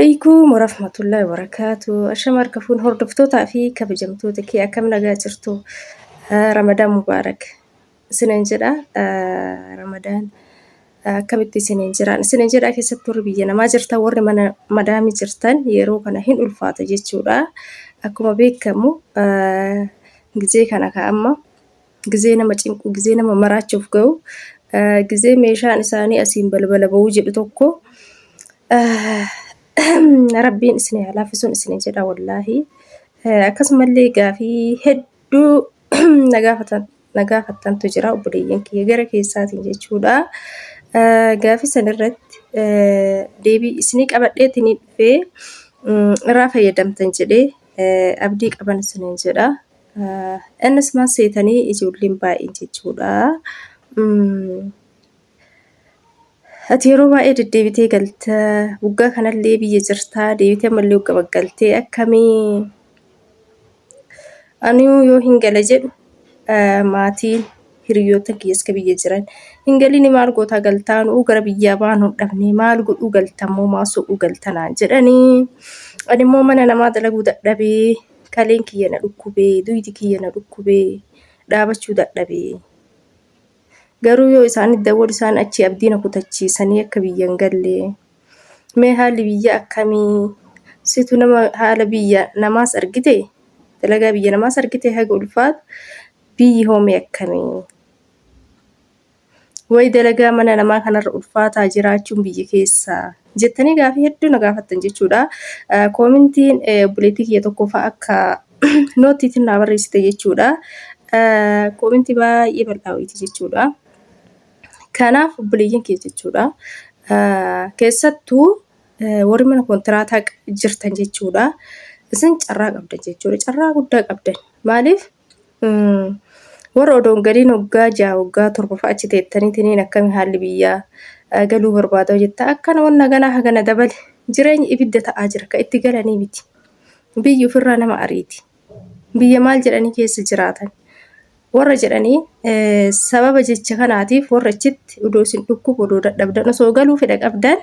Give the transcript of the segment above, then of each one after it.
Assalamualaikum warahmatullahi wabarakatuh. Ashama harkafuun hordoftootaa fi kabajamtoota kee akkam nagaa jirtu. Ramadaan Mubaarak. Isiniin jedha. Ramadaan akkamitti isiniin jiraan. Isiniin jedha keessatti warri biyya namaa jirtan warri mana madaamii jirtan yeroo kana hin ulfaata jechuudha. Akkuma beekamu gizee kana ka'amma gizee nama cinqu gizee nama maraachuuf ga'u gizee meeshaan isaanii asiin balbala ba'uu jedhu tokko Rabbiin isin haa laaffisuun isiniin jedha wallaahi. Akkasumallee gaafii hedduu nagaafattantu jira obboleeyyan kiyya gara keessaatiin jechuudha. Gaafii sanirratti deebii isinii qabadheetiin dhufee irraa fayyadamtan jedhee abdii qaban isiniin jedha. Innis maal seetanii ijoolleen baay'een jechuudha. Ati yeroo baay'ee deddeebitee galta waggaa kanallee biyya jirtaa deebitee ammallee waggaa baggaltee akkamii ani yoo hin gala jedhu maatiin hiriyoota kiyyaas ka biyya jiran hin galini maal gootaa galtaan gara biyyaa baanu dhabne maal godhuu galtammoo maasoo galtanaan jedhanii ani immoo mana namaa dalaguu dadhabee kaleen kiyya na dhukkubee duyti kiyya na dhukkubee dhaabachuu dadhabee. Garuu yoo isaan dawwal isaan achi abdiina kutachiisanii akka biyyan galle mee haalli biyya akkamii situ nama haala biyya namaas argite dalagaa biyya namaas argite haga ulfaatu biyyi hoomee akkamii way dalagaa mana namaa kanarra ulfaataa jiraachuun biyya keessaa jettanii gaafii hedduu na gaafattan jechuudha. Koomintiin buleetii kiyya tokko fa'a akka nootiitiin na barreessite jechuudha. Koomintii baay'ee bal'aawiti jechuudha. Kanaaf obboleeyyan kee jechuudha. Keessattuu warri mana kontiraataa jirtan jechuudha. Isin carraa qabdan jechuudha. Carraa guddaa qabdan. Maaliif warra odoon galiin waggaa 6 waggaa 7 fa'a achi teettaniitiin akkami haalli biyyaa galuu barbaada jetta akkana wanna ganaa hagana dabale jireenya ibidda ta'aa jira ka itti galanii miti. Biyyi ofirraa nama ariiti. Biyya maal jedhanii keessa jiraatan. Warra jedhanii sababa jecha kanaatiif warra achitti odoo isin dhukkuba odoo dadhabdan osoo galuu fedha qabdan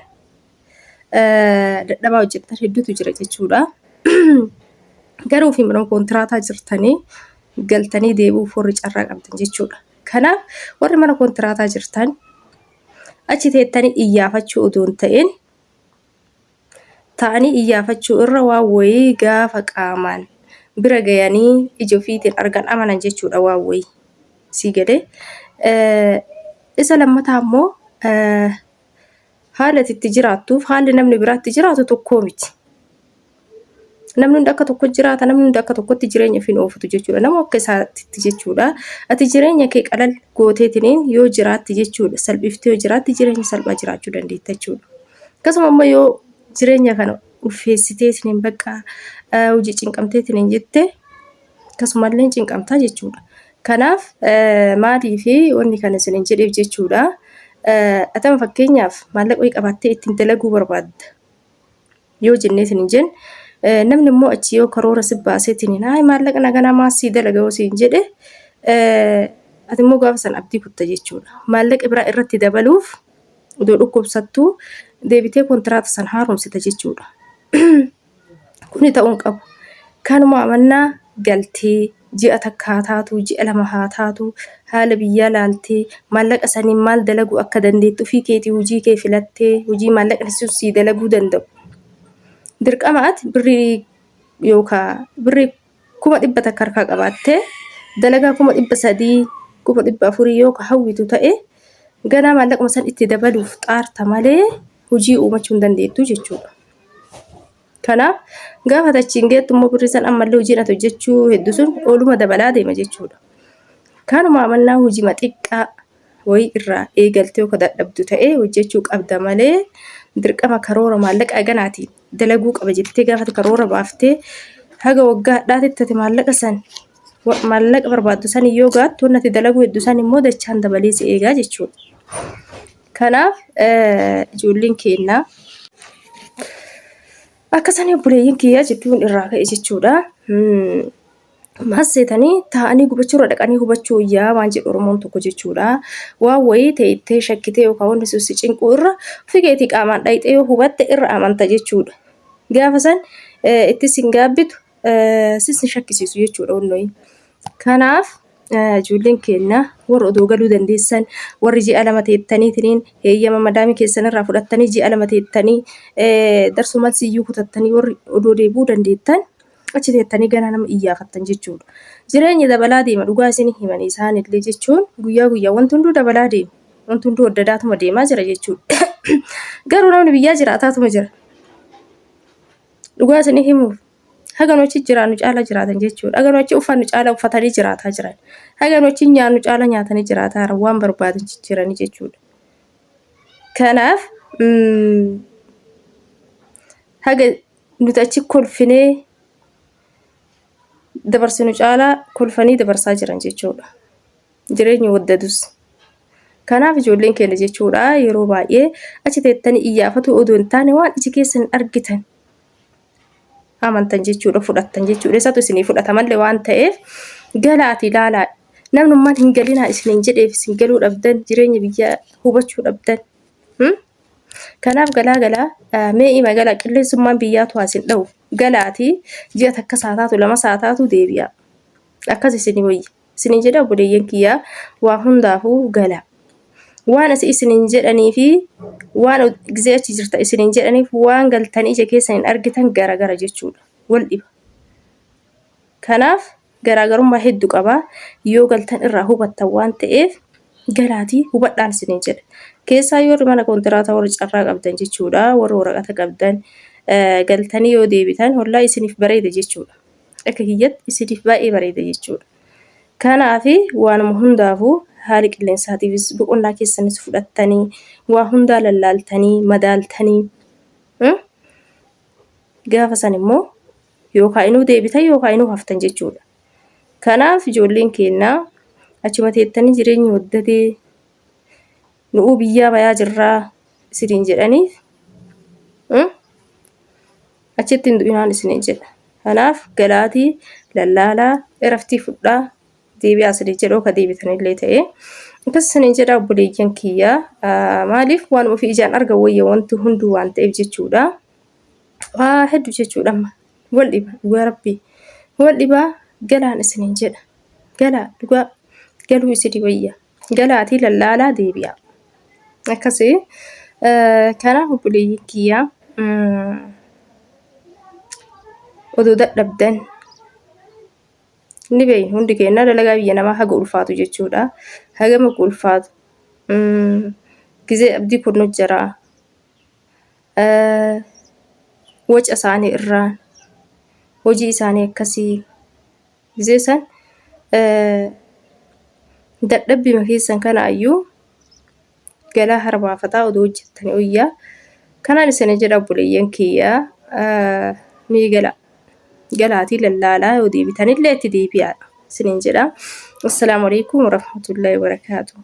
dadhabaa hojjettan hedduutu jira jechuudha. Garuu fi mana kontiraataa jirtanii galtanii deebi'uuf warri carraa qabdan jechuudha. Kanaaf warri mana kontiraataa jirtan achi teettanii iyyaafachuu odoo hin ta'in ta'anii iyyaafachuu irra waan wayii gaafa qaamaan bira gayanii ija ofiitiin argan amanan jechuudha waan wayii sii galee. Isa lammataa immoo haala itti jiraattuuf haalli namni biraatti jiraatu tokkoo miti. Namni hundi akka tokko jiraata namni hundi akka tokkotti jireenya ofiin oofatu jechuudha. Nama akka isaatti jechuudha. Ati jireenya kee qalal gooteetiniin yoo jiraatti jechuudha. Salphiftee yoo jiraatti jireenya salphaa jiraachuu dandeetta jechuudha. Akkasuma immoo yoo jireenya kana ulfeessiteetiniin bakka hojii cinqamteetiniin jette akkasumallee cinqamtaa jechuudha. Kanaaf maatii fi wanni kana isiniin jedheef jechuudha. Atama fakkeenyaaf maallaqa wayii qabattee ittiin dalaguu barbaadda. Yoo jenneetiniin jenna namni immoo achi yoo karoora si baaseetiniin maallaqa naganaa maasii dalaga yoo siin jedhe ati immoo gaafa san abdii kutta jechuudha. Maallaqa biraa irratti dabaluuf odoo dhukkubsattuu deebitee kontiraata san haaromsita jechuudha. Kuni ta'uun qabu. Kanuma amannaa galtee ji'a takka haa taatu ji'a 2 haa taatu haala biyyaa laaltee maallaqa saniin maal dalaguu akka dandeettu ofii keetii hojii kee filattee hojii maallaqa sii dalaguu danda'u. Dirqamaati birrii yookaan birrii 100 takka harkaa qabaattee dalagaa 300 400 yookaan hawwitu ta'e ganaa maallaquma san itti dabaluuf xaarta malee hojii uumachuu hin dandeettu jechuudha. Kanaaf gaafa tachiin geettu immoo birrii san ammallee hojiin ati hojjechuu hedduu sun ooluma dabalaa deema jechuudha. Kanuma amannaa hojii xiqqaa wayii irraa eegaltee yookaan dadhabdu ta'ee hojjechuu qabda malee dirqama karoora maallaqa ganaatiin dalaguu qaba jettee gaafa karoora baaftee haga waggaa dhaatitti maallaqa san maallaqa barbaaddu san yoo gaattu wanti dalaguu hedduu san immoo dachaan dabalee si eegaa jechuudha. Kanaaf ijoolleen keenyaa akkasanii obboleeyyan kiyyaa jedhuun irraa ka'e jechuudha. Maas seetanii taa'anii gubachuurra dhaqanii hubachuu yaa waan jedhu Oromoon tokko jechuudha. Waan wayii ta'e shakkitee yookaan wanti si cinquu irra ofii keetii qaamaan dhayxee yoo hubatte irra amanta jechuudha. Gaafa san itti sin gaabbitu sin shakkisiisu jechuudha wannoyi. Kanaaf ijoolleen keenya warra odoo galuu dandeessan warri ji'a lama teettaniitiin heeyyama madaamii keessanirraa fudhattanii ji'a lama teettanii darsumaan siyyuu kutattanii warri odoo deebuu dandeettan achi teettanii ganaa nama iyyafattan jechuudha. Jireenyi dabalaa deema dhugaa isin himan isaanillee jechuun guyyaa guyyaa wanti hunduu dabalaa deema. Wanti hunduu addadaatuma deemaa jira jechuudha. Garuu namni biyyaa jiraataatuma jira. Dhugaa isin himuuf haga nuti jiraannu caala jiraatan jechuudha. Haga nuti uffannu caala uffatanii jiraataa jiran. Haga nuti nyaannu caala nyaatanii jiraataa jiran waan barbaadan jiranii jechuudha. Kanaaf haga nuti achi kolfinee dabarsinu caala kolfanii dabarsaa jiran jechuudha. Jireenyi waddadus. Kanaaf ijoolleen keenya jechuudha yeroo baay'ee achi teettanii iyyaafatu odoo hin taane waan iji keessan argitan amantan jechuudha fudhattan jechuudha. Isatu isinii fudhatamallee waan ta'eef galaati ilaalaa. Namnummaan hin galinaa isiniin jedheef isin galuu dhabdan jireenya biyyaa hubachuu dhabdan. Kanaaf galaa mee ima galaa qilleensummaan biyyaatu haasin dha'u galaati ji'a takka saataatu lama saataatu deebi'a. Akkas isinii wayya. Isiniin jedha obboleeyyan kiyyaa waa hundaafuu galaa. Waan asii isiniin jedhanii fi waan gizee achi jirta isiniin jedhaniif waan galtanii ija keessan hin argitan garagara jechuudha. Wal dhiba. Kanaaf garaagarummaa hedduu qaba. Yoo galtan irraa hubattan waan ta'eef galaatii hubadhaan isiniin jedha. Keessaa yoo mana kontiraataa warra carraa qabdan jechuudha. Warra waraqata qabdan galtanii yoo deebitan wallaahi isiniif bareeda jechuudha. Akka kiyyatti isiniif baay'ee bareeda jechuudha. Kanaaf waanuma hundaafuu haali qilleensaatiifis boqonnaa keessanis fudhattanii waa hundaa lallaaltanii madaaltanii gaafa san immoo yookaan inuu deebitan yookaan inuu haftan jechuudha. Kanaaf ijoolleen keenya achuma teettanii jireenyi waddadee nu'uu biyyaa bayaa jirraa isiniin jedhaniif achitti hin du'inaan isiniin jedha. Kanaaf galaatii lallaalaa iraftii fudhaa deebi'aa isiniin jedhoo ka deebitanillee ta'ee akkas isiniin jedha obboleeyyan kiyyaa maaliif waan ofii ijaan argan wayya wanti hunduu waan ta'eef jechuudha. Waa hedduu jechuudha amma wal dhiba dhugaa rabbii wal dhibaa galaan isiniin jedha. Galaa dhugaa galuu isinii wayya galaatii lallaalaa deebi'aa. Akkasii kanaaf obboleeyyan kiyyaa odoo dadhabdan ni beeyna hundi keenya dalagaa biyya namaa haga ulfaatu jechuudha. Haga maku ulfaatu gizee abdii kun jiraa waca isaanii irraan hojii isaanii akkasii gizee san dadhabbima keessan kana ayyuu galaa harbaafataa odoo hojjettanii wayyaa. Kanaan isin jedha obboleeyyan kiyyaa mee galaatii lallaalaa yoo deebitanillee itti deebi'aa isiniin jedha. Assalaamu alaykum warahmatullaahi wabarakaatuh.